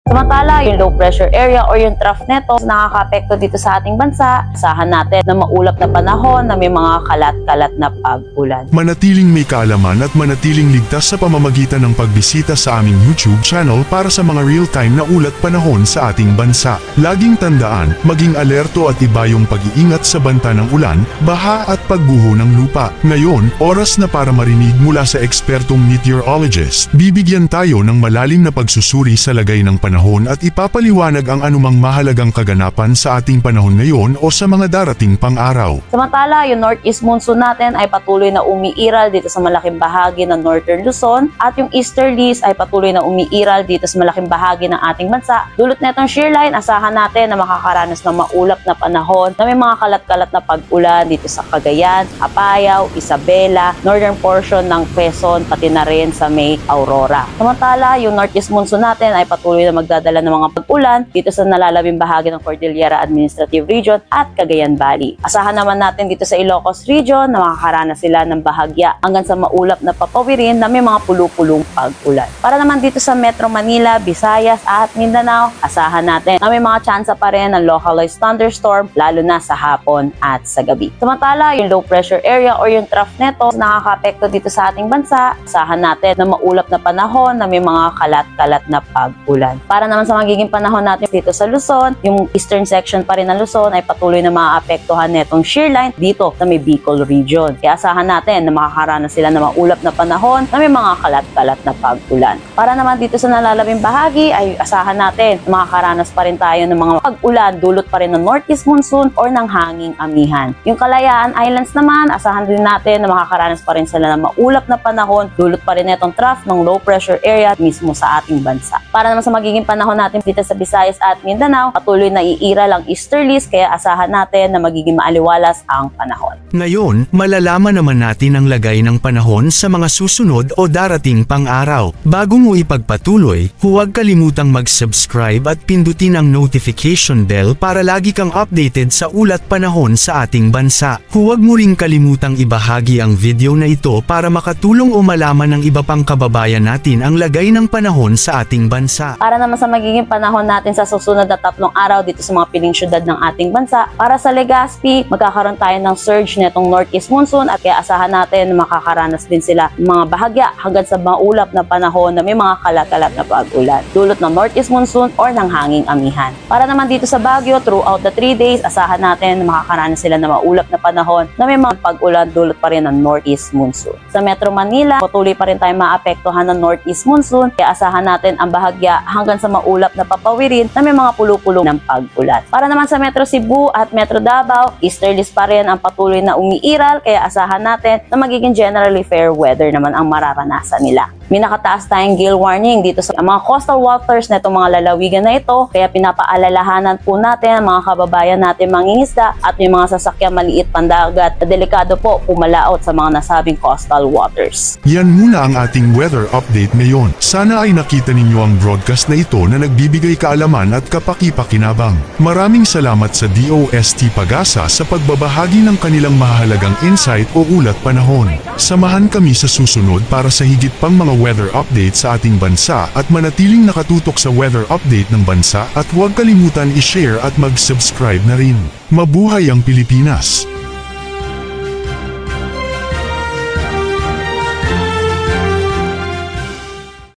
Samantala, yung low pressure area or yung trough neto nakaka-apekto dito sa ating bansa. Asahan natin na maulap na panahon na may mga kalat-kalat na pag-ulan. Manatiling may kaalaman at manatiling ligtas sa pamamagitan ng pagbisita sa aming YouTube channel para sa mga real-time na ulat panahon sa ating bansa. Laging tandaan, maging alerto at iba yung pag-iingat sa banta ng ulan, baha at pagguho ng lupa. Ngayon, oras na para marinig mula sa ekspertong meteorologist. Bibigyan tayo ng malalim na pagsusuri sa lagay ng panahon at ipapaliwanag ang anumang mahalagang kaganapan sa ating panahon ngayon o sa mga darating pang araw. Samantala, yung northeast monsoon natin ay patuloy na umiiral dito sa malaking bahagi ng northern Luzon at yung easterlies ay patuloy na umiiral dito sa malaking bahagi ng ating bansa. Dulot na itong shear line, asahan natin na makakaranas ng maulap na panahon na may mga kalat-kalat na pag-ulan dito sa Cagayan, Apayao, Isabela, northern portion ng Quezon, pati na rin sa may Aurora. Samantala, yung northeast monsoon natin ay patuloy na magdadala ng mga pag-ulan dito sa nalalabing bahagi ng Cordillera Administrative Region at Cagayan Valley. Asahan naman natin dito sa Ilocos Region na makakaranas sila ng bahagya hanggang sa maulap na papawirin na may mga pulu-pulong pag-ulan. Para naman dito sa Metro Manila, Visayas at Mindanao, asahan natin na may mga tsansa pa rin ng localized thunderstorm lalo na sa hapon at sa gabi. Samantala, yung low pressure area or yung trough neto nakaka-apekto dito sa ating bansa. Asahan natin na maulap na panahon na may mga kalat-kalat na pag-ulan. Para naman sa magiging panahon natin dito sa Luzon, yung eastern section pa rin ng Luzon ay patuloy na maaapektuhan netong shear line dito sa may Bicol region. Kaya asahan natin na makakaranas sila ng maulap na panahon na may mga kalat-kalat na pag-ulan. Para naman dito sa nalalabing bahagi ay asahan natin na makakaranas pa rin tayo ng mga pag-ulan dulot pa rin ng northeast monsoon or ng hanging amihan. Yung Kalayaan Islands naman, asahan din natin na makakaranas pa rin sila ng maulap na panahon dulot pa rin netong trough ng low pressure area mismo sa ating bansa. Para naman sa magiging panahon natin dito sa Visayas at Mindanao, patuloy na iiral ang easterlies kaya asahan natin na magiging maaliwalas ang panahon. Ngayon, malalaman naman natin ang lagay ng panahon sa mga susunod o darating pang araw. Bago mo ipagpatuloy, huwag kalimutang mag-subscribe at pindutin ang notification bell para lagi kang updated sa ulat panahon sa ating bansa. Huwag mo ring kalimutang ibahagi ang video na ito para makatulong o malaman ng iba pang kababayan natin ang lagay ng panahon sa ating bansa. Para naman sa magiging panahon natin sa susunod na 3 araw dito sa mga piling syudad ng ating bansa, para sa Legazpi, magkakaroon tayo ng surge netong northeast monsoon at kaya asahan natin na makakaranas din sila ng mga bahagya hanggang sa maulap na panahon na may mga kalat-kalat na pag-ulan dulot ng northeast monsoon or ng hanging amihan. Para naman dito sa Baguio, throughout the 3 days, asahan natin na makakaranas sila ng maulap na panahon na may mga pag-ulan dulot pa rin ng northeast monsoon. Sa Metro Manila, patuloy pa rin tayo maapektuhan ng northeast monsoon kaya asahan natin ang bahagya hanggang sa maulap na papawirin na may mga pulu-pulong ng pag-ulan. Para naman sa Metro Cebu at Metro Davao, easterlies pa rin ang patuloy na umiiral kaya asahan natin na magiging generally fair weather naman ang mararanasan nila. May nakataas tayong gale warning dito sa mga coastal waters na itong mga lalawigan na ito kaya pinapaalalahanan po natin ang mga kababayan natin mangingisda at may mga sasakyang maliit pandagat na delikado po pumalaot sa mga nasabing coastal waters. Yan muna ang ating weather update ngayon. Sana ay nakita ninyo ang broadcast na ito na nagbibigay kaalaman at kapaki-pakinabang. Maraming salamat sa DOST Pag-asa sa pagbabahagi ng kanilang mahalagang insight o ulat panahon. Samahan kami sa susunod para sa higit pang mga weather update sa ating bansa at manatiling nakatutok sa weather update ng bansa at huwag kalimutan i-share at mag-subscribe na rin. Mabuhay ang Pilipinas!